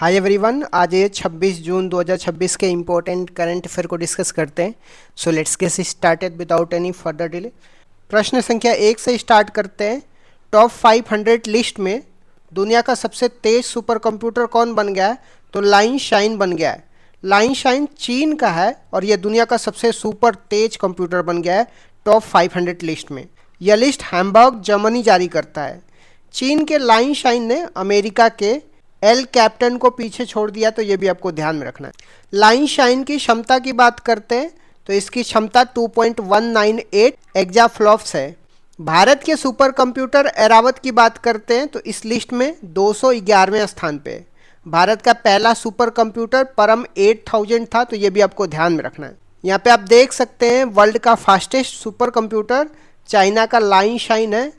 Hi everyone, आज ये 26 जून 2026 के इम्पोर्टेंट करंट अफेयर को डिस्कस करते हैं। So let's get started without any further delay. प्रश्न संख्या 1 से स्टार्ट करते हैं। टॉप 500 लिस्ट में दुनिया का सबसे तेज सुपर कंप्यूटर कौन बन गया है? तो लाइन शाइन बन गया है। लाइन शाइन चीन का है और यह दुनिया का सबसे सुपर तेज कंप्यूटर बन गया है टॉप 500 लिस्ट में। यह लिस्ट हैम्बर्ग जर्मनी जारी करता है। चीन के लाइन शाइन ने अमेरिका के एल कैप्टन को पीछे छोड़ दिया, तो ये भी आपको ध्यान में रखना है। लाइन शाइन की क्षमता की बात करते हैं तो इसकी क्षमता 2.198 एक्जाफ्लॉप्स है। भारत के सुपर कंप्यूटर एरावत की बात करते हैं तो इस लिस्ट में 211वें स्थान पे है। भारत का पहला सुपर कंप्यूटर परम 8000 था, तो ये भी आपको ध्यान में रखना है। यहाँ पे आप देख सकते हैं वर्ल्ड का फास्टेस्ट सुपर कंप्यूटर चाइना का लाइन शाइन है।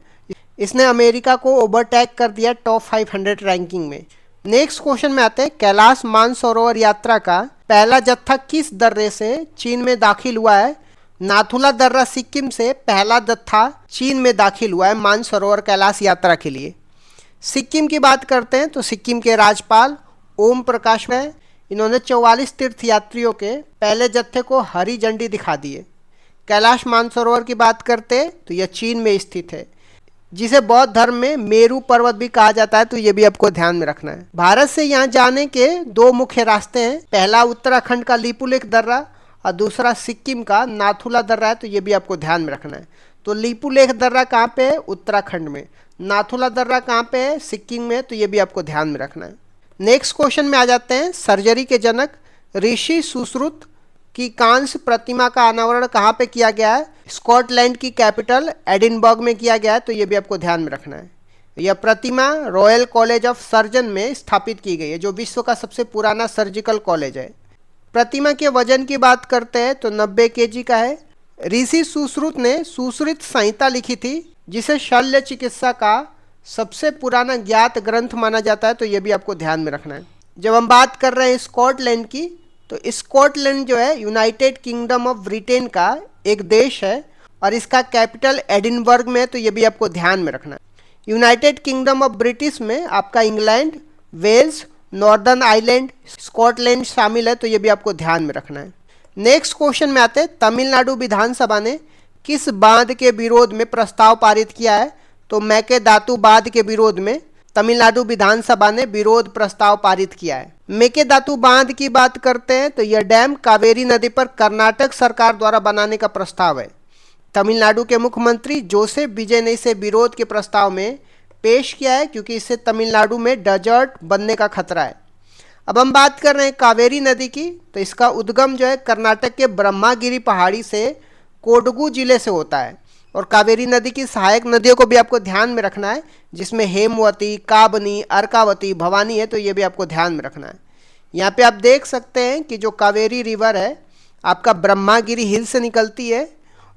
इसने अमेरिका को ओवरटेक कर दिया टॉप 500 रैंकिंग में। नेक्स्ट क्वेश्चन में आते हैं। कैलाश मानसरोवर यात्रा का पहला जत्था किस दर्रे से चीन में दाखिल हुआ है? नाथुला दर्रा सिक्किम से पहला जत्था चीन में दाखिल हुआ है मानसरोवर कैलाश यात्रा के लिए। सिक्किम की बात करते हैं तो सिक्किम के राज्यपाल ओम प्रकाश है। इन्होंने 44 तीर्थयात्रियों के पहले जत्थे को हरी झंडी दिखा दी है। कैलाश मानसरोवर की बात करते हैं तो यह चीन में स्थित है, जिसे बौद्ध धर्म में मेरू पर्वत भी कहा जाता है, तो ये भी आपको ध्यान में रखना है। भारत से यहाँ जाने के दो मुख्य रास्ते हैं। पहला उत्तराखंड का लिपुलेख दर्रा और दूसरा सिक्किम का नाथुला दर्रा है, तो ये भी आपको ध्यान में रखना है। तो लिपुलेख दर्रा कहाँ पे है? उत्तराखंड में। नाथुला दर्रा कहाँ पे है? सिक्किम में, तो ये भी आपको ध्यान में रखना है। नेक्स्ट क्वेश्चन में आ जाते हैं। सर्जरी के जनक ऋषि सुश्रुत की कांस्य प्रतिमा का अनावरण कहाँ पे किया गया है? स्कॉटलैंड की कैपिटल एडिनबर्ग में किया गया है, तो ये भी आपको ध्यान में रखना है। यह प्रतिमा रॉयल कॉलेज ऑफ सर्जन में स्थापित की गई है, जो विश्व का सबसे पुराना सर्जिकल कॉलेज है। प्रतिमा के वजन की बात करते हैं तो 90 केजी का है। ऋषि सुश्रुत ने सुश्रुत संहिता लिखी थी, जिसे शल्य चिकित्सा का सबसे पुराना ज्ञात ग्रंथ माना जाता है, तो ये भी आपको ध्यान में रखना है। जब हम बात कर रहे हैं स्कॉटलैंड की, तो स्कॉटलैंड जो है यूनाइटेड किंगडम ऑफ ब्रिटेन का एक देश है और इसका कैपिटल एडिनबर्ग में है, तो ये भी आपको ध्यान में रखना है। यूनाइटेड किंगडम ऑफ ब्रिटिश में आपका England, Wales, northern island, Scotland शामिल है, तो ये भी आपको ध्यान में रखना है। नेक्स्ट क्वेश्चन में आते हैं। तमिलनाडु विधानसभा ने किस बांध के विरोध में प्रस्ताव पारित किया है? तो मेकेदातु बांध के विरोध में तमिलनाडु विधानसभा ने विरोध प्रस्ताव पारित किया है। मेकेदातु बांध की बात करते हैं तो यह डैम कावेरी नदी पर कर्नाटक सरकार द्वारा बनाने का प्रस्ताव है। तमिलनाडु के मुख्यमंत्री जोसेफ विजय ने इसे विरोध के प्रस्ताव में पेश किया है, क्योंकि इससे तमिलनाडु में डेजर्ट बनने का खतरा है। अब हम बात कर रहे हैं कावेरी नदी की, तो इसका उद्गम जो है कर्नाटक के ब्रह्मागिरी पहाड़ी से कोडगु जिले से होता है। और कावेरी नदी की सहायक नदियों को भी आपको ध्यान में रखना है, जिसमें हेमवती, काबनी, अर्कावती, भवानी है, तो ये भी आपको ध्यान में रखना है। यहाँ पे आप देख सकते हैं कि जो कावेरी रिवर है आपका ब्रह्मागिरी हिल से निकलती है,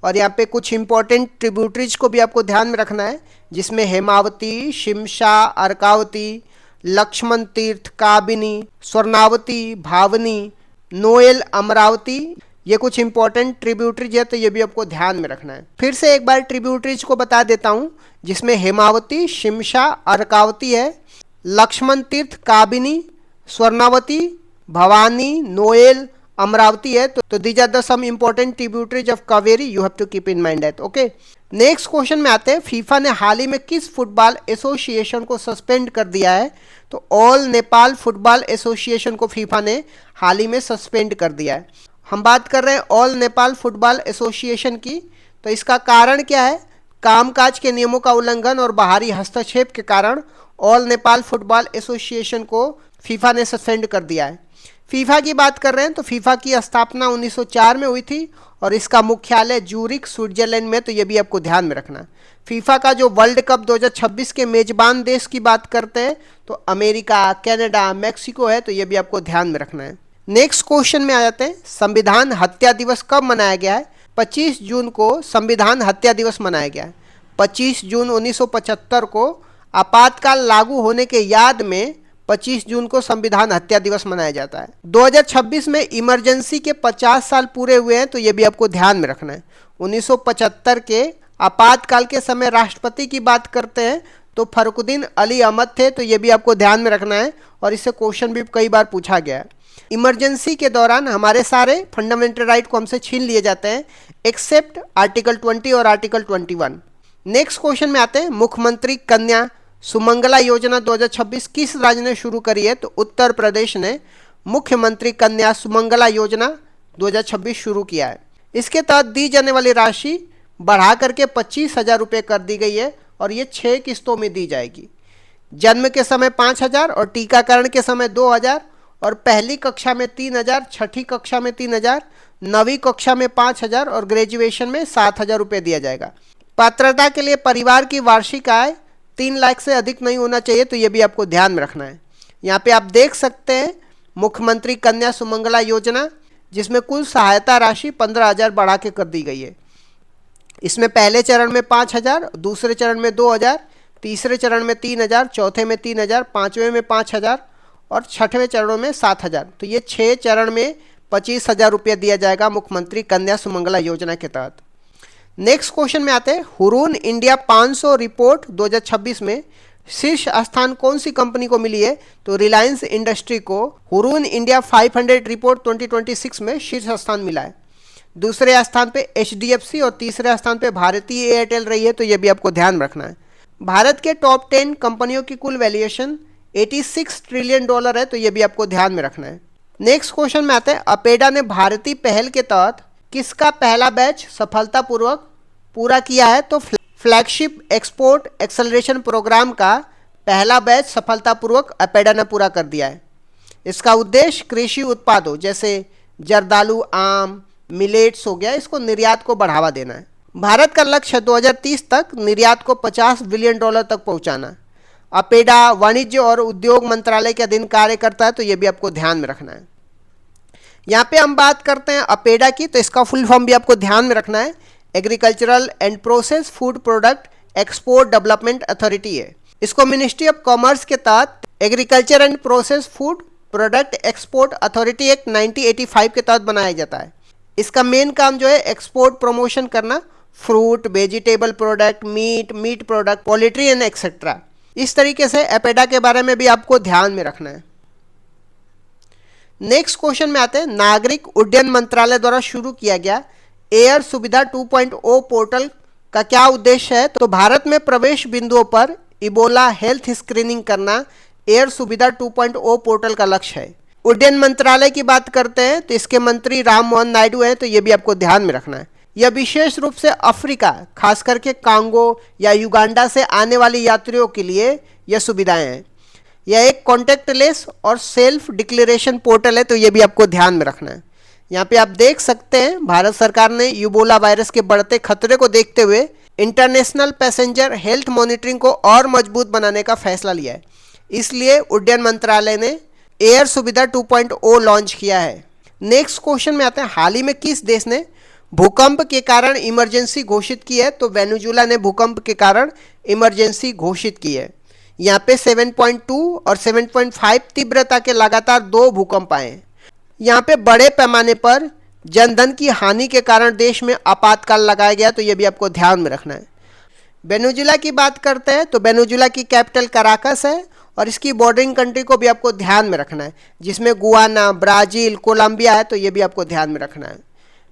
और यहाँ पे कुछ इंपॉर्टेंट ट्रिब्यूटरीज को भी आपको ध्यान में रखना है, जिसमें हेमावती, शिमशा, अर्कावती, लक्ष्मण तीर्थ, काबिनी, स्वर्णावती, भावनी, नोएल, अमरावती, ये कुछ इंपॉर्टेंट ट्रिब्यूटरीज है, तो ये भी आपको ध्यान में रखना है। फिर से एक बार ट्रिब्यूटरीज को बता देता हूँ, जिसमें हेमावती, शिमशा, अर्कावती है, लक्ष्मण तीर्थ, काबिनी, स्वर्णावती, भवानी, नोएल, अमरावती है। तो these are the some important tributaries of Kaveri, you have to keep in mind that. Okay, next question में आते हैं। फीफा ने हाल ही में किस फुटबॉल एसोसिएशन को सस्पेंड कर दिया है? तो ऑल नेपाल फुटबॉल एसोसिएशन को फीफा ने हाल ही में सस्पेंड कर दिया है। हम बात कर रहे हैं ऑल नेपाल फुटबॉल एसोसिएशन की, तो इसका कारण क्या है? कामकाज के नियमों का उल्लंघन और बाहरी हस्तक्षेप के कारण ऑल नेपाल फुटबॉल एसोसिएशन को फीफा ने सस्पेंड कर दिया है। फीफा की बात कर रहे हैं तो फीफा की स्थापना 1904 में हुई थी और इसका मुख्यालय जूरिक, स्विट्जरलैंड में, तो ये भी आपको ध्यान में रखना है। फीफा का जो वर्ल्ड कप 2026 के मेजबान देश की बात करते हैं तो अमेरिका, कनाडा, मैक्सिको है, तो ये भी आपको ध्यान में रखना है। नेक्स्ट क्वेश्चन में आ जाते हैं। संविधान हत्या दिवस कब मनाया गया है? 25 जून को संविधान हत्या दिवस मनाया गया है। 25 जून 1975 को आपातकाल लागू होने के याद में 25 जून को संविधान हत्या दिवस मनाया जाता है। 2026 में इमरजेंसी के 50 साल पूरे हुए हैं, तो ये भी आपको ध्यान में रखना है। 1975 के आपातकाल के समय राष्ट्रपति की बात करते हैं तो फरुकुद्दीन अली अहमद थे, तो ये भी आपको ध्यान में रखना है और इससे क्वेश्चन भी कई बार पूछा गया है। इमरजेंसी के दौरान हमारे सारे फंडामेंटल राइट को हमसे छीन लिए जाते हैं एक्सेप्ट आर्टिकल 20 और आर्टिकल 21। नेक्स्ट क्वेश्चन में आते हैं, मुख्यमंत्री कन्या सुमंगला योजना 2026 किस राज्य ने शुरू करी है? तो उत्तर प्रदेश ने मुख्यमंत्री कन्या सुमंगला योजना 2026 शुरू किया है। इसके तहत दी जाने वाली राशि बढ़ा करके 25,000 रुपये कर दी गई है और ये 6 किस्तों में दी जाएगी। जन्म के समय 5,000 और टीकाकरण के समय 2,000 और पहली कक्षा में 3,000, छठी कक्षा में 3,000, 9वीं कक्षा में 5,000 और ग्रेजुएशन में 7,000 रुपये दिया जाएगा। पात्रता के लिए परिवार की वार्षिक आय 3 लाख से अधिक नहीं होना चाहिए, तो ये भी आपको ध्यान में रखना है। यहाँ पे आप देख सकते हैं मुख्यमंत्री कन्या सुमंगला योजना, जिसमें कुल सहायता राशि 15,000 बढ़ा के कर दी गई है। इसमें पहले चरण में 5,000, दूसरे चरण में 2,000, तीसरे चरण में 3,000, चौथे में 3,000, पाँचवें में 5,000 और छठवें चरणों में 7,000। तो ये 6 चरण में 25,000 रुपये दिया जाएगा मुख्यमंत्री कन्या सुमंगला योजना के तहत। नेक्स्ट क्वेश्चन में आते हैं, हुरून इंडिया 500 रिपोर्ट 2026 में शीर्ष स्थान कौन सी कंपनी को मिली है? तो रिलायंस इंडस्ट्री को हुरून इंडिया 500 रिपोर्ट 2026 में शीर्ष स्थान मिला है। दूसरे स्थान पे HDFC और तीसरे स्थान पे भारतीय एयरटेल रही है, तो ये भी आपको ध्यान रखना है। भारत के टॉप 10 कंपनियों की कुल वैल्यूएशन $86 ट्रिलियन है, तो ये भी आपको ध्यान में रखना है। नेक्स्ट क्वेश्चन में आते हैं, अपेडा ने भारतीय पहल के तहत किसका पहला बैच सफलतापूर्वक पूरा किया है? तो फ्लैगशिप एक्सपोर्ट एक्सेलरेशन प्रोग्राम का पहला बैच सफलतापूर्वक अपेडा ने पूरा कर दिया है। इसका उद्देश्य कृषि उत्पादों जैसे जर्दालू, आम, मिलेट्स हो गया, इसको निर्यात को बढ़ावा देना है। भारत का लक्ष्य 2030 तक निर्यात को $50 बिलियन तक पहुंचाना। अपेडा वाणिज्य और उद्योग मंत्रालय के अधीन कार्य करता है, तो ये भी आपको ध्यान में रखना है। यहाँ पे हम बात करते हैं अपेडा की, तो इसका फुल फॉर्म भी आपको ध्यान में रखना है, agricultural and process food product export development authority है। इसको मिनिस्ट्री ऑफ कॉमर्स के तहत agriculture and process food product export authority act 1985 के तहत बनाया जाता है। इसका मेन काम जो है एक्सपोर्ट प्रमोशन करना, fruit, vegetable product, meat product, poultry and etcetera. इस तरीके से अपेडा के बारे में भी आपको ध्यान में रखना है। नेक्स्ट क्वेश्चन में आते हैं, नागरिक उड्डयन मंत्रालय द्वारा शुरू किया गया एयर सुविधा 2.0 पोर्टल का क्या उद्देश्य है? तो भारत में प्रवेश बिंदुओं पर इबोला हेल्थ स्क्रीनिंग करना एयर सुविधा 2.0 पोर्टल का लक्ष्य है। उड्डयन मंत्रालय की बात करते हैं तो इसके मंत्री राम मोहन नायडू हैं, तो ये भी आपको ध्यान में रखना है। यह विशेष रूप से अफ्रीका, खास करके कांगो या युगांडा से आने वाले यात्रियों के लिए यह सुविधाएं हैं। यह एक कॉन्टैक्टलेस और सेल्फ डिक्लेरेशन पोर्टल है, तो ये भी आपको ध्यान में रखना है। यहाँ पे आप देख सकते हैं भारत सरकार ने इबोला वायरस के बढ़ते खतरे को देखते हुए इंटरनेशनल पैसेंजर हेल्थ मॉनिटरिंग को और मजबूत बनाने का फैसला लिया है। इसलिए उड्डयन मंत्रालय ने एयर सुविधा 2.0 लॉन्च किया है। नेक्स्ट क्वेश्चन में आते हैं, हाल ही में किस देश ने भूकंप के कारण इमरजेंसी घोषित की है? तो वेनेजुएला ने भूकंप के कारण इमरजेंसी घोषित की है। यहाँ पे 7.2 और 7.5 तीव्रता के लगातार 2 भूकंप आए हैं। यहाँ पे बड़े पैमाने पर जनधन की हानि के कारण देश में आपातकाल लगाया गया, तो ये भी आपको ध्यान में रखना है। वेनेजुएला की बात करते हैं तो वेनेजुएला की कैपिटल कराकस है और इसकी बॉर्डरिंग कंट्री को भी आपको ध्यान में रखना है, जिसमें गुआना, ब्राज़ील, कोलंबिया है, तो ये भी आपको ध्यान में रखना है।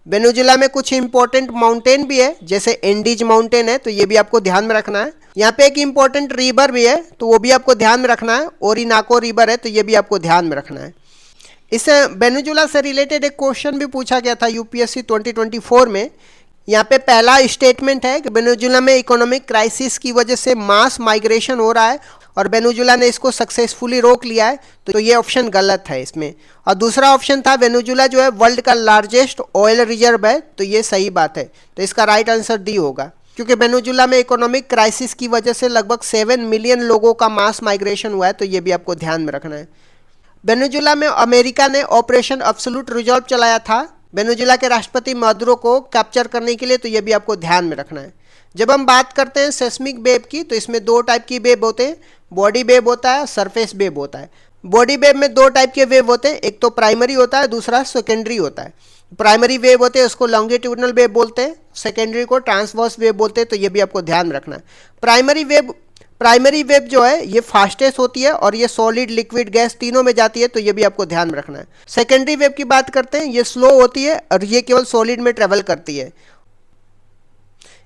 वेनेजुएला में कुछ इंपॉर्टेंट माउंटेन भी है, जैसे एंडीज माउंटेन है, तो ये भी आपको ध्यान में रखना है। यहाँ पे एक इंपॉर्टेंट रिवर भी है, तो वो भी आपको ध्यान में रखना है, ओरिनाको रिवर है, तो ये भी आपको ध्यान में रखना है। इस वेनेजुएला से रिलेटेड एक क्वेश्चन भी पूछा गया था यूपीएससी 2024 में। यहाँ पे पहला स्टेटमेंट है कि वेनेजुएला में इकोनॉमिक क्राइसिस की वजह से मास माइग्रेशन हो रहा है और वेनेजुएला ने इसको सक्सेसफुली रोक लिया है, तो ये ऑप्शन गलत है इसमें। और दूसरा ऑप्शन था वेनेजुएला जो है वर्ल्ड का लार्जेस्ट ऑयल रिजर्व है, तो ये सही बात है, तो इसका राइट आंसर डी होगा, क्योंकि वेनेजुएला में इकोनॉमिक क्राइसिस की वजह से लगभग 7 मिलियन लोगों का मास माइग्रेशन हुआ है, तो ये भी आपको ध्यान में रखना है। वेनेजुएला में अमेरिका ने ऑपरेशन एब्सोल्यूट रिजॉल्व चलाया था वेनेजुएला के राष्ट्रपति मादुरो को कैप्चर करने के लिए, तो ये भी आपको ध्यान में रखना है। जब हम बात करते हैं सेस्मिक वेव की, तो इसमें 2 टाइप की वेव होते हैं, बॉडी वेव होता है, सरफेस वेव होता है। बॉडी वेव में 2 टाइप के वेव होते हैं, एक तो प्राइमरी होता है, दूसरा सेकेंडरी होता है। प्राइमरी वेव होते हैं उसको लॉन्गिट्यूडनल वेव बोलते हैं, सेकेंडरी को ट्रांसवर्स वेव बोलते हैं, तो ये भी आपको ध्यान रखना है। प्राइमरी वेव प्राइमरी वेव जो है ये फास्टेस्ट होती है और ये सॉलिड लिक्विड गैस तीनों में जाती है, तो ये भी आपको ध्यान में रखना है। सेकेंडरी वेव की बात करते हैं, ये स्लो होती है और ये केवल सॉलिड में ट्रेवल करती है।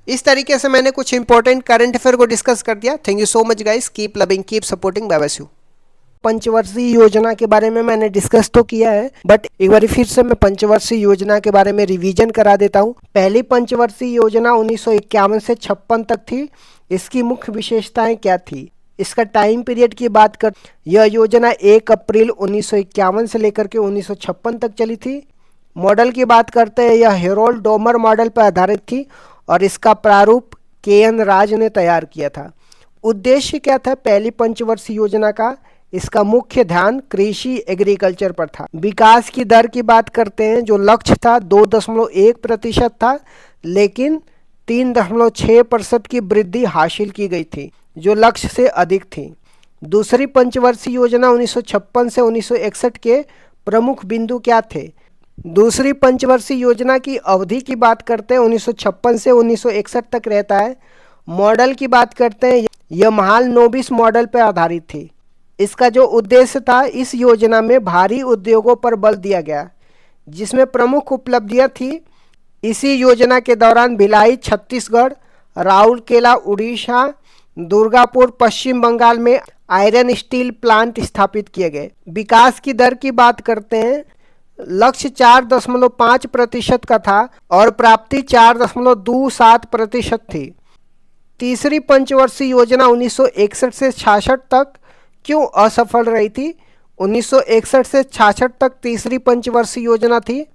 इस तरीके से मैंने कुछ इंपॉर्टेंट करंट अफेयर को डिस्कस कर दिया। Thank you so much guys, keep loving, keep supporting, bye bye you. पंचवर्षीय योजना के बारे में मैंने डिस्कस तो किया है, बट एक बार फिर से मैं पंचवर्षीय योजना के बारे में रिवीजन करा देता हूँ। पहली पंचवर्षीय योजना 1951 से 56 तक थी। इसकी मुख्य विशेषताएं क्या थी? इसका टाइम पीरियड की बात कर, यह योजना 1 अप्रैल 1951 से लेकर के 1956 तक चली थी। मॉडल की बात करते हैं, यह हेरोल्ड डोमर मॉडल पर आधारित थी और इसका प्रारूप के.एन. राज ने तैयार किया था। उद्देश्य क्या था पहली पंचवर्षीय योजना का? इसका मुख्य ध्यान कृषि एग्रीकल्चर पर था। विकास की दर की बात करते हैं, जो लक्ष्य था 2.1% था, लेकिन 3.6% की वृद्धि हासिल की गई थी, जो लक्ष्य से अधिक थी। दूसरी पंचवर्षीय योजना 1956 से 1961 के प्रमुख बिंदु क्या थे? दूसरी पंचवर्षीय योजना की अवधि की बात करते हैं, 1956 से 1961 तक रहता है। मॉडल की बात करते हैं, यह महालनोबिस मॉडल पर आधारित थी। इसका जो उद्देश्य था, इस योजना में भारी उद्योगों पर बल दिया गया, जिसमें प्रमुख उपलब्धियां थी। इसी योजना के दौरान भिलाई छत्तीसगढ़, राउरकेला उड़ीसा, दुर्गापुर पश्चिम बंगाल में आयरन स्टील प्लांट स्थापित किए गए। विकास की दर की बात करते हैं, लक्ष्य 4.5% का था और प्राप्ति 4.27% थी। तीसरी पंचवर्षीय योजना 1961 से 66 तक क्यों असफल रही थी? 1961 से 66 तक तीसरी पंचवर्षीय योजना थी।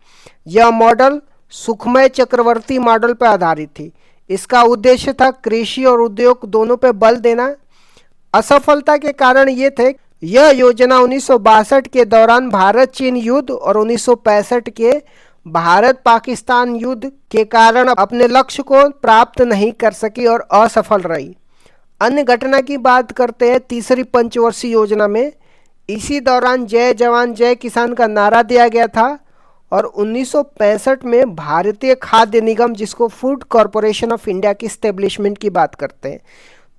यह मॉडल सुखमय चक्रवर्ती मॉडल पर आधारित थी। इसका उद्देश्य था कृषि और उद्योग दोनों पर बल देना। असफलता के कारण ये थे, यह योजना 1962 के दौरान भारत चीन युद्ध और 1965 के भारत पाकिस्तान युद्ध के कारण अपने लक्ष्य को प्राप्त नहीं कर सकी और असफल रही। अन्य घटना की बात करते हैं तीसरी पंचवर्षीय योजना में, इसी दौरान जय जवान जय किसान का नारा दिया गया था और 1965 में भारतीय खाद्य निगम, जिसको फूड कॉरपोरेशन ऑफ इंडिया की स्टेब्लिशमेंट की बात करते हैं,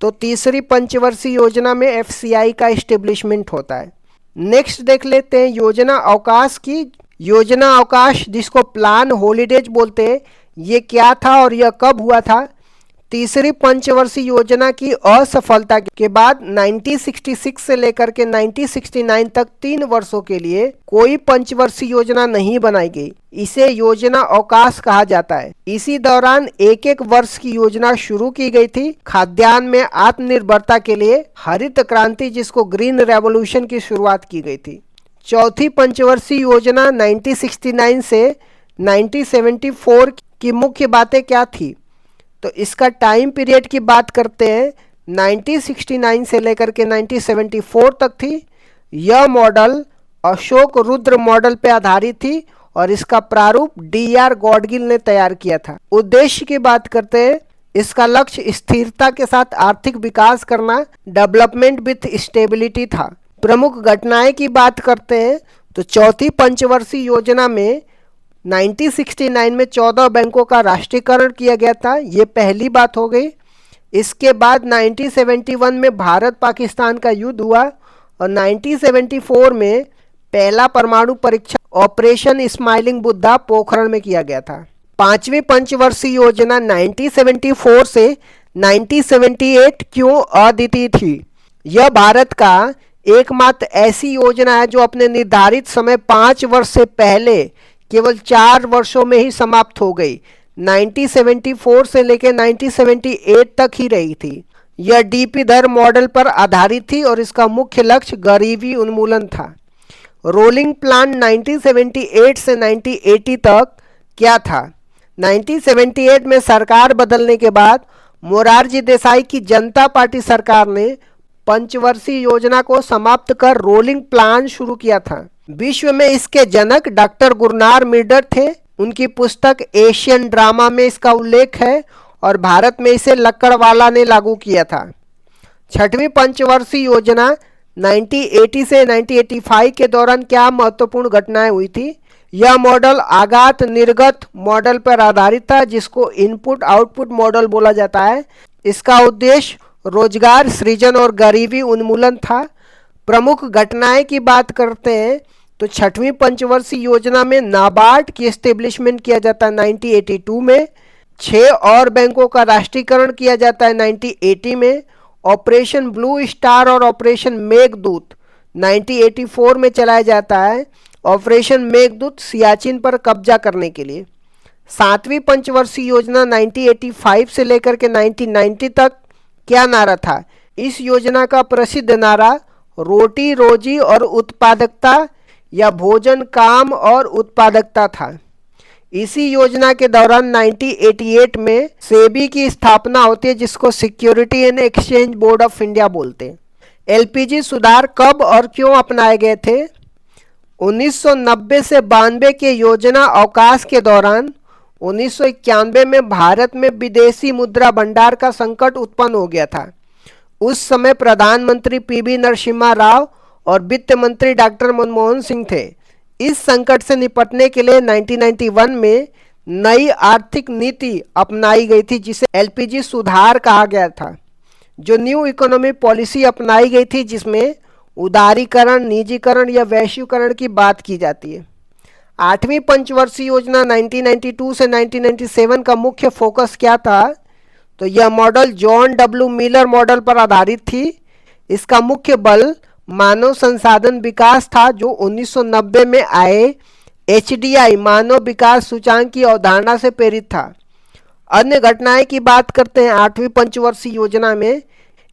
तो तीसरी पंचवर्षीय योजना में एफसीआई का इस्टेब्लिशमेंट होता है। नेक्स्ट देख लेते हैं योजना अवकाश की। योजना अवकाश, जिसको प्लान हॉलीडेज बोलते हैं, ये क्या था और यह कब हुआ था? तीसरी पंचवर्षीय योजना की असफलता के बाद 1966 से लेकर के 1969 तक 3 वर्षों के लिए कोई पंचवर्षीय योजना नहीं बनाई गई। इसे योजना अवकाश कहा जाता है। इसी दौरान एक एक वर्ष की योजना शुरू की गई थी। खाद्यान्न में आत्मनिर्भरता के लिए हरित क्रांति, जिसको ग्रीन रेवोल्यूशन की शुरुआत की गई थी। चौथी पंचवर्षीय योजना 1969 से 1974 की मुख्य बातें क्या थी? तो इसका टाइम पीरियड की बात करते हैं, 1969 से लेकर के 1974 तक थी। यह मॉडल अशोक रुद्र मॉडल पर आधारित थी और इसका प्रारूप डी.आर. गॉडगिल ने तैयार किया था। उद्देश्य की बात करते हैं, इसका लक्ष्य स्थिरता के साथ आर्थिक विकास करना, डेवलपमेंट विथ स्टेबिलिटी था। प्रमुख घटनाएं की बात करते हैं, तो चौथी पंचवर्षीय योजना में 1969 में 14 बैंकों का राष्ट्रीयकरण किया गया था। ये पहली बात हो गई। इसके बाद 1971 में भारत पाकिस्तान का युद्ध हुआ और 1974 में पहला परमाणु परीक्षण ऑपरेशन स्माइलिंग बुद्धा पोखरण में किया गया था। पांचवी पंचवर्षीय योजना 1974 से 1978 क्यों अद्वितीय थी? यह भारत का एकमात्र ऐसी योजना है जो अपने निर्धारित समय 5 वर्ष से पहले केवल 4 वर्षों में ही समाप्त हो गई। 1974 से लेकर 1978 तक ही रही थी। यह डीपी दर मॉडल पर आधारित थी और इसका मुख्य लक्ष्य गरीबी उन्मूलन था। रोलिंग प्लान 1978 से 1980 तक क्या था? 1978 में सरकार बदलने के बाद मोरारजी देसाई की जनता पार्टी सरकार ने पंचवर्षीय योजना को समाप्त कर रोलिंग प्लान शुरू किया था। विश्व में इसके जनक डॉक्टर गुरनार मिर्डर थे। उनकी पुस्तक एशियन ड्रामा में इसका उल्लेख है और भारत में इसे लक्कड़वाला ने लागू किया था। छठवीं पंचवर्षीय योजना 1980 से 1985 के दौरान क्या महत्वपूर्ण घटनाएं हुई थी? यह मॉडल आगात निर्गत मॉडल पर आधारित था, जिसको इनपुट आउटपुट मॉडल बोला जाता है। इसका उद्देश्य रोजगार सृजन और गरीबी उन्मूलन था। प्रमुख घटनाएं की बात करते हैं तो छठवीं पंचवर्षीय योजना में नाबार्ड की एस्टेब्लिशमेंट किया जाता है 1982 में। 6 और बैंकों का राष्ट्रीयकरण किया जाता है 1980 में। ऑपरेशन ब्लू स्टार और ऑपरेशन मेघदूत 1984 में चलाया जाता है। ऑपरेशन मेघदूत सियाचिन पर कब्जा करने के लिए। 7वीं पंचवर्षीय योजना 1985 से लेकर के 1990 तक क्या नारा था? इस योजना का प्रसिद्ध नारा रोटी रोजी और उत्पादकता या भोजन काम और उत्पादकता था। इसी योजना के दौरान 1988 में सेबी की स्थापना होती है, जिसको security and exchange board of India बोलते हैं। एलपीजी सुधार कब और क्यों अपनाए गए थे? 1990 से 92 के योजना अवकाश के दौरान 1991 में भारत में विदेशी मुद्रा भंडार का संकट उत्पन्न हो गया था। उस समय प्रधानमंत्री पीवी नरसिम्हा राव और वित्त मंत्री डॉक्टर मनमोहन सिंह थे। इस संकट से निपटने के लिए 1991 में नई आर्थिक नीति अपनाई गई थी, जिसे एलपीजी सुधार कहा गया था। जो न्यू इकोनॉमी पॉलिसी अपनाई गई थी, जिसमें उदारीकरण, निजीकरण या वैश्वीकरण की बात की जाती है। 8वीं पंचवर्षीय योजना 1992 से 1997 का मुख्य फोकस क्या था? तो यह model John W Miller model पर आधारित थी। इसका मुख्य बल मानव संसाधन विकास था, जो 1990 में आए एचडीआई मानव विकास सूचांक की अवधारणा से प्रेरित था। अन्य घटनाएं की बात करते हैं 8वीं पंचवर्षीय योजना में।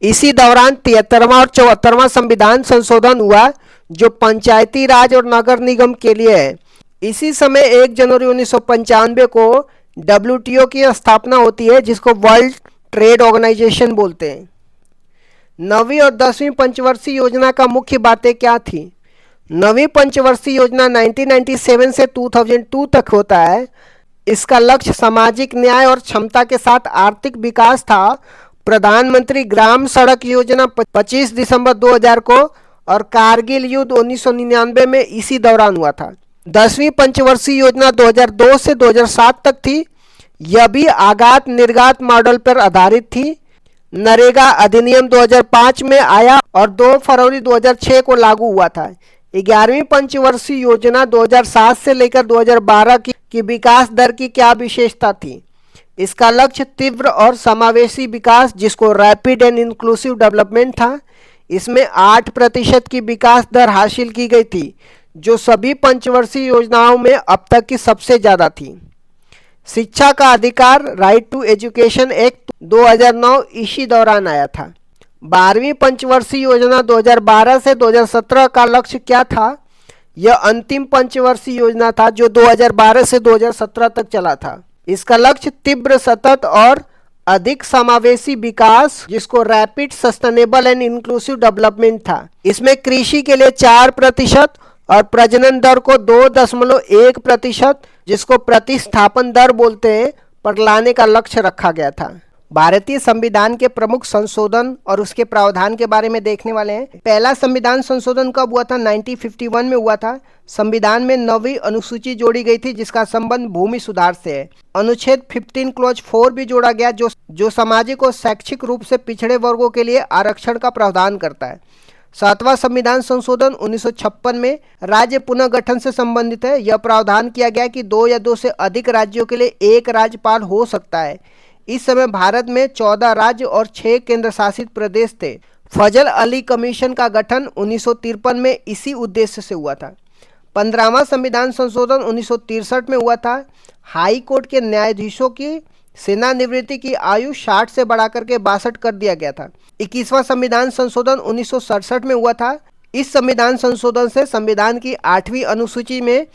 इसी दौरान 73वां और 74वां संविधान संशोधन हुआ, जो पंचायती राज और नगर निगम के लिए है। इसी समय 1 जनवरी 1995 को डब्ल्यूटीओ की स्थापना होती है, जिसको वर्ल्ड ट्रेड ऑर्गेनाइजेशन बोलते हैं। 9वीं और 10वीं पंचवर्षीय योजना का मुख्य बातें क्या थी? 9वीं पंचवर्षीय योजना 1997 से 2002 तक होता है। इसका लक्ष्य सामाजिक न्याय और क्षमता के साथ आर्थिक विकास था। प्रधानमंत्री ग्राम सड़क योजना 25 दिसंबर 2000 को और कारगिल युद्ध 1999 में इसी दौरान हुआ था। 10वीं पंचवर्षीय योजना 2002 से 2007 तक थी। यह भी आगात निर्गात मॉडल पर आधारित थी। नरेगा अधिनियम 2005 में आया और 2 फरवरी 2006 को लागू हुआ था। 11वीं पंचवर्षीय योजना 2007 से लेकर 2012 की विकास दर की क्या विशेषता थी? इसका लक्ष्य तीव्र और समावेशी विकास, जिसको रैपिड एंड इंक्लूसिव डेवलपमेंट था। इसमें 8% की विकास दर हासिल की गई थी, जो सभी पंचवर्षीय योजनाओं में अब तक की सबसे ज़्यादा थी। शिक्षा का अधिकार राइट टू एजुकेशन एक्ट 2009 इसी दौरान आया था। 12वीं पंचवर्षीय योजना 2012 से 2017 का लक्ष्य क्या था? यह अंतिम पंचवर्षीय योजना था, जो 2012 से 2017 तक चला था। इसका लक्ष्य तीव्र, सतत और अधिक समावेशी विकास, जिसको rapid sustainable and inclusive development था। इसमें कृषि के लिए 4% और प्रजनन दर को 2.1%, जिसको प्रतिस्थापन दर बोलते हैं, पर लाने का लक्ष्य रखा गया था। भारतीय संविधान के प्रमुख संशोधन और उसके प्रावधान के बारे में देखने वाले हैं। पहला संविधान संशोधन कब हुआ था? 1951 में हुआ था। संविधान में 9वीं अनुसूची जोड़ी गई थी, जिसका संबंध भूमि सुधार से है। अनुच्छेद 15 क्लॉज 4 भी जोड़ा गया, जो सामाजिक और शैक्षिक रूप से पिछड़े वर्गों के लिए आरक्षण का प्रावधान करता है। 7वां संविधान संशोधन 1956 में राज्य पुनर्गठन से संबंधित है। यह प्रावधान किया गया कि 2 या 2 से अधिक राज्यों के लिए एक राज्यपाल हो सकता है। इस समय भारत में 14 राज्य और 6 केंद्र शासित प्रदेश थे। फजल अली कमीशन का गठन 1953 में इसी उद्देश्य से हुआ था। 15वां संविधान संशोधन 1963 में हुआ था। हाई कोर्ट के न्यायाधीशों की सेवानिवृत्ति की आयु 60 से बढ़ाकर के 62 कर दिया गया था। 21वां संविधान संशोधन 1967 में हुआ था। इस संविधान संशोधन से संविधान की 8वीं अनुसूची में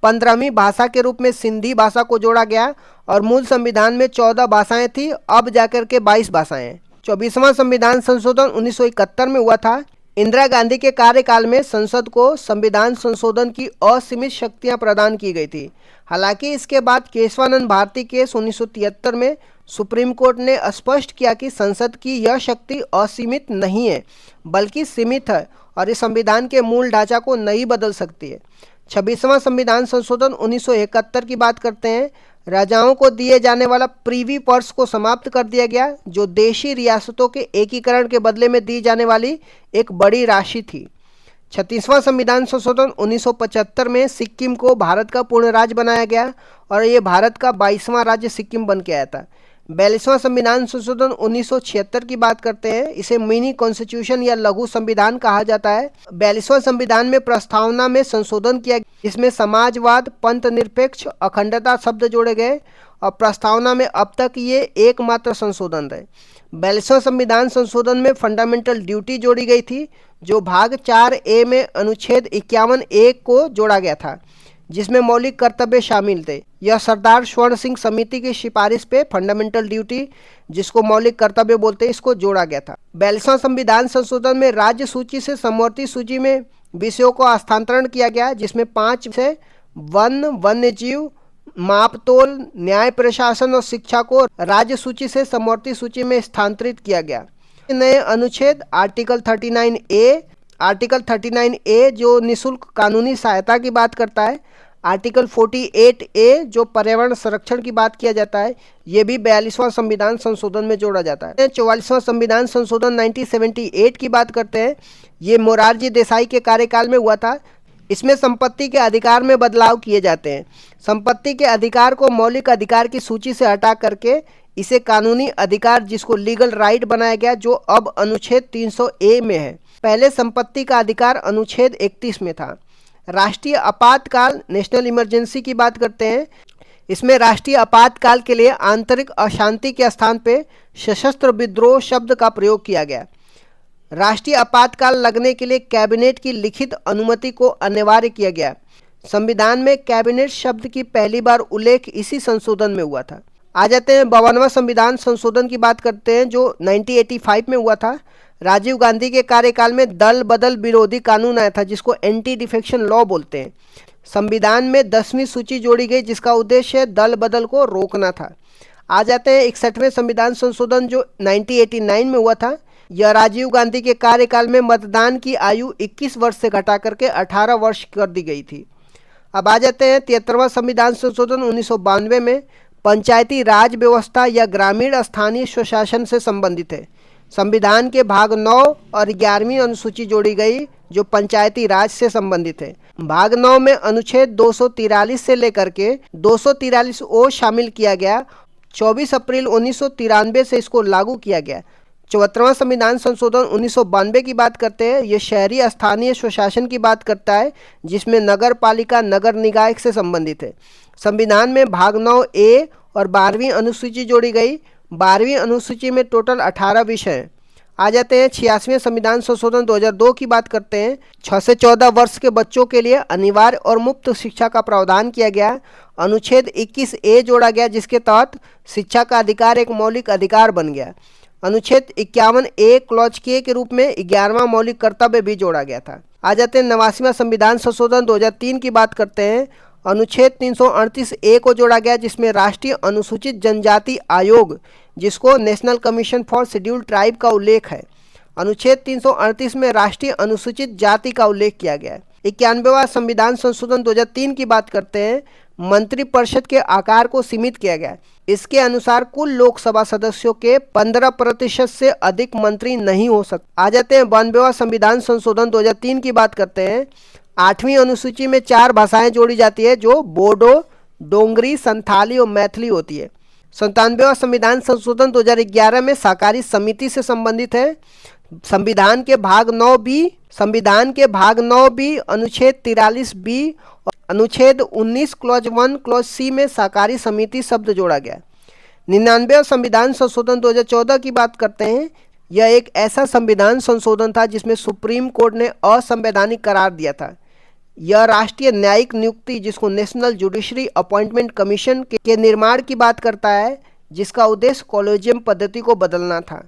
15वीं भाषा के रूप में सिंधी भाषा को जोड़ा गया और मूल संविधान में 14 भाषाएं थी, अब जाकर के 22 भाषाएं हैं। 24वां संविधान संशोधन 1971 में हुआ था। इंदिरा गांधी के कार्यकाल में संसद को संविधान संशोधन की असीमित शक्तियां प्रदान की गई थी। हालांकि इसके बाद केशवानंद भारती केस 1973 में सुप्रीम कोर्ट ने स्पष्ट किया कि संसद की यह शक्ति असीमित नहीं है, बल्कि सीमित है और इस संविधान के मूल ढांचा को नहीं बदल सकती है। 26वां संविधान संशोधन 1971 की बात करते हैं। राजाओं को दिए जाने वाला प्रीवी पर्स को समाप्त कर दिया गया, जो देशी रियासतों के एकीकरण के बदले में दी जाने वाली एक बड़ी राशि थी। 36वां संविधान संशोधन 1975 में सिक्किम को भारत का पूर्ण राज्य बनाया गया और ये भारत का 22वां राज्य सिक्किम बन के आया था। 42वां संविधान संशोधन 1976 की बात करते हैं। इसे मिनी कॉन्स्टिट्यूशन या लघु संविधान कहा जाता है। 42वां संविधान में प्रस्तावना में संशोधन किया गया, इसमें समाजवाद, पंथ निरपेक्ष, अखंडता शब्द जोड़े गए और प्रस्तावना में अब तक ये एकमात्र संशोधन रहे। 42वां संविधान संशोधन में फंडामेंटल ड्यूटी जोड़ी गई थी, जो भाग 4A में अनुच्छेद 51A को जोड़ा गया था, जिसमें मौलिक कर्तव्य शामिल थे। यह सरदार स्वर्ण सिंह समिति की सिफारिश पे फंडामेंटल ड्यूटी, जिसको मौलिक कर्तव्य बोलते हैं, इसको जोड़ा गया था। 42वां संविधान संशोधन में राज्य सूची से समवर्ती सूची में विषयों को हस्तांतरण किया गया, जिसमें 5 से वन, वन्य जीव, मापतोल, न्याय प्रशासन और शिक्षा को राज्य सूची से समवर्ती सूची में स्थानांतरित किया गया। नए अनुच्छेद आर्टिकल 39A जो निःशुल्क कानूनी सहायता की बात करता है, आर्टिकल 48A जो पर्यावरण संरक्षण की बात किया जाता है, ये भी 42वां संविधान संशोधन में जोड़ा जाता है। 44वां संविधान संशोधन 1978 की बात करते हैं। ये मोरारजी देसाई के कार्यकाल में हुआ था। इसमें संपत्ति के अधिकार में बदलाव किए जाते हैं। संपत्ति के अधिकार को मौलिक अधिकार की सूची से हटा करके इसे कानूनी अधिकार, जिसको लीगल राइट बनाया गया, जो अब अनुच्छेद 300A में है। पहले संपत्ति का अधिकार अनुच्छेद 31 में था। राष्ट्रीय आपातकाल, नेशनल इमरजेंसी की बात करते हैं। इसमें राष्ट्रीय आपातकाल के लिए आंतरिक अशांति के स्थान पे सशस्त्र विद्रोह शब्द का प्रयोग किया गया। राष्ट्रीय आपातकाल लगने के लिए कैबिनेट की लिखित अनुमति को अनिवार्य किया गया। संविधान में कैबिनेट शब्द की पहली बार उल्लेख इसी संशोधन में हुआ था। आ जाते हैं 52वां संविधान संशोधन की बात करते हैं, जो 1985 में हुआ था। राजीव गांधी के कार्यकाल में दल बदल विरोधी कानून आया था, जिसको एंटी डिफेक्शन लॉ बोलते हैं। संविधान में 10वीं सूची जोड़ी गई, जिसका उद्देश्य दल बदल को रोकना था। आ जाते हैं 61वें संविधान संशोधन, जो 1989 में हुआ था। यह राजीव गांधी के कार्यकाल में मतदान की आयु 21 वर्ष से घटा करके 18 वर्ष कर दी गई थी। अब आ जाते हैं 73वां संविधान संशोधन 1992 में। पंचायती राज व्यवस्था या ग्रामीण स्थानीय स्वशासन से संबंधित है। संविधान के भाग 9 और 11वीं अनुसूची जोड़ी गई, जो पंचायती राज से संबंधित है। भाग 9 में अनुच्छेद 243 से लेकर के 243O शामिल किया गया। 24 अप्रैल 1993 से इसको लागू किया गया। 74वां संविधान संशोधन 1992 की बात करते हैं। ये शहरी स्थानीय स्वशासन की बात करता है, जिसमें नगर पालिका, नगर निकाय से संबंधित है। संविधान में भाग 9A और 12वीं अनुसूची जोड़ी गई। 12वीं अनुसूची में टोटल 18 विषय हैं। आ जाते हैं 86वें संविधान संशोधन 2002 की बात करते हैं। 6 से 14 वर्ष के बच्चों के लिए अनिवार्य और मुफ्त शिक्षा का प्रावधान किया गया। अनुच्छेद 21A जोड़ा गया, जिसके तहत शिक्षा का अधिकार एक मौलिक अधिकार बन गया। अनुच्छेद 51A क्लॉज के रूप में 11वां मौलिक कर्तव्य भी जोड़ा गया था। आ जाते हैं 89वां संविधान संशोधन 2003 की बात करते हैं। अनुच्छेद 338A को जोड़ा गया, जिसमें राष्ट्रीय अनुसूचित जनजाति आयोग, जिसको national commission for scheduled tribe का उल्लेख है। अनुच्छेद 338 में राष्ट्रीय अनुसूचित जाति का उल्लेख किया गया है। 91वां संविधान संशोधन 2003 की बात करते हैं। मंत्रिपरिषद के आकार को सीमित किया गया। इसके अनुसार कुल लोकसभा सदस्यों के 15% से अधिक मंत्री नहीं हो सकते। आ जाते हैं 92वां संविधान संशोधन 2003 की बात करते हैं। 8वीं अनुसूची में 4 भाषाएं जोड़ी जाती है, जो बोडो, डोंगरी, संथाली और मैथिली होती है। 97वां संविधान संशोधन 2011 में सहकारी समिति से संबंधित है। संविधान के भाग 9B अनुच्छेद 43B और अनुच्छेद 19 क्लॉज 1 क्लॉज C में सहकारी समिति शब्द जोड़ा गया। 99वां संविधान संशोधन 2014 की बात करते हैं। यह एक ऐसा संविधान संशोधन था जिसमें सुप्रीम कोर्ट ने असंवैधानिक करार दिया था। यह राष्ट्रीय न्यायिक नियुक्ति, जिसको नेशनल जुडिशरी अपॉइंटमेंट कमीशन के निर्माण की बात करता है, जिसका उद्देश्य कॉलेजियम पद्धति को बदलना था।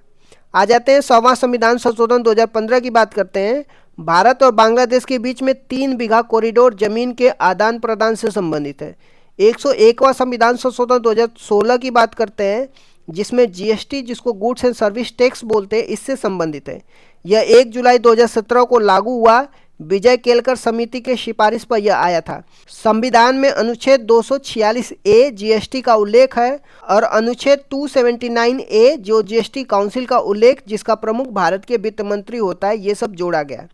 आ जाते हैं 100वां संविधान संशोधन 2015 की बात करते हैं। भारत और बांग्लादेश के बीच में 3 बीघा कॉरिडोर जमीन के आदान प्रदान से संबंधित है। 101वां संविधान संशोधन 2016 की बात करते हैं, जिसमें GST, जिसको गुड्स एंड सर्विस टैक्स बोलते हैं, इससे संबंधित है। यह 1 जुलाई 2017 को लागू हुआ। विजय केलकर समिति के सिफारिश पर यह आया था। संविधान में अनुच्छेद 246 ए जीएसटी का उल्लेख है और अनुच्छेद 279 ए जो जीएसटी काउंसिल का उल्लेख जिसका प्रमुख भारत के वित्त मंत्री होता है, ये सब जोड़ा गया।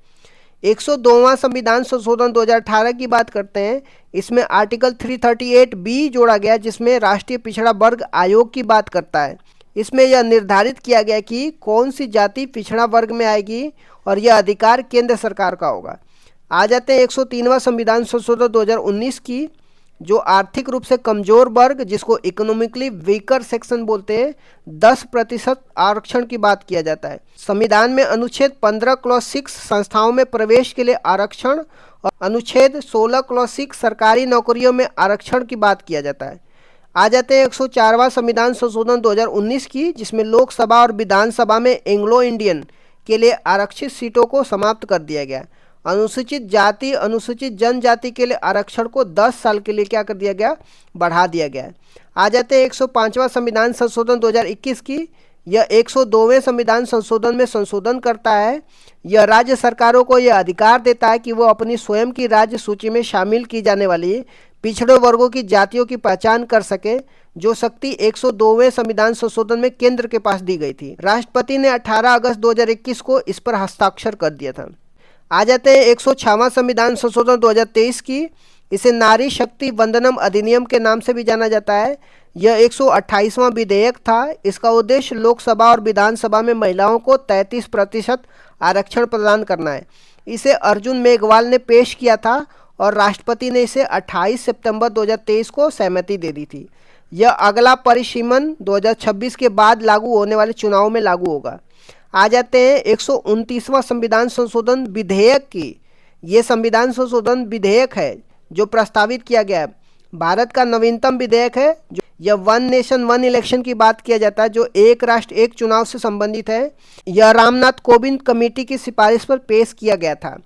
102वां संविधान संशोधन 2018 की बात करते हैं। इसमें आर्टिकल 338 बी जोड़ा गया जिसमें राष्ट्रीय पिछड़ा वर्ग आयोग की बात करता है। इसमें यह निर्धारित किया गया कि कौन सी जाति पिछड़ा वर्ग में आएगी और यह अधिकार केंद्र सरकार का होगा। आ जाते हैं 103वां संविधान संशोधन 2019 की, जो आर्थिक रूप से कमजोर वर्ग जिसको इकोनॉमिकली वीकर सेक्शन बोलते हैं 10% आरक्षण की बात किया जाता है। संविधान में अनुच्छेद 15 क्लॉज 6 संस्थाओं में प्रवेश के लिए आरक्षण और अनुच्छेद 16 क्लॉज 6 सरकारी नौकरियों में आरक्षण की बात किया जाता है। आ जाते हैं 104वां संविधान संशोधन 2019 की, जिसमें लोकसभा और विधानसभा में एंग्लो इंडियन के लिए आरक्षित सीटों को समाप्त कर दिया गया। अनुसूचित जाति अनुसूचित जनजाति के लिए आरक्षण को 10 साल के लिए क्या कर दिया गया, बढ़ा दिया गया। आ जाते हैं 105वां संविधान संशोधन 2021 की। यह 102वें संविधान संशोधन में संशोधन करता है। यह राज्य सरकारों को यह अधिकार देता है कि वो अपनी स्वयं की राज्य सूची में शामिल की जाने वाली पिछड़े वर्गों की जातियों की पहचान कर सके, जो शक्ति 102वें संविधान संशोधन में केंद्र के पास दी गई थी। राष्ट्रपति ने 18 अगस्त 2021 को इस पर हस्ताक्षर कर दिया था। आ जाते हैं 106वां संविधान संशोधन 2023 की। इसे नारी शक्ति वंदनम अधिनियम के नाम से भी जाना जाता है। यह 128वां विधेयक था। इसका उद्देश्य लोकसभा और विधानसभा में महिलाओं को 33% आरक्षण प्रदान करना है। इसे अर्जुन मेघवाल ने पेश किया था और राष्ट्रपति ने इसे 28 सितंबर 2023 को सहमति दे दी थी। यह अगला परिसीमन 2026 के बाद लागू होने वाले चुनाव में लागू होगा। आ जाते हैं 129वां संविधान संशोधन विधेयक की। ये संविधान संशोधन विधेयक है जो प्रस्तावित किया गया है। भारत का नवीनतम विधेयक है। जो यह वन नेशन वन इलेक्शन की बात किया जाता है, जो एक राष्ट्र एक चुनाव से संबंधित है। यह रामनाथ कोविंद कमेटी की सिफारिश पर पेश किया गया था।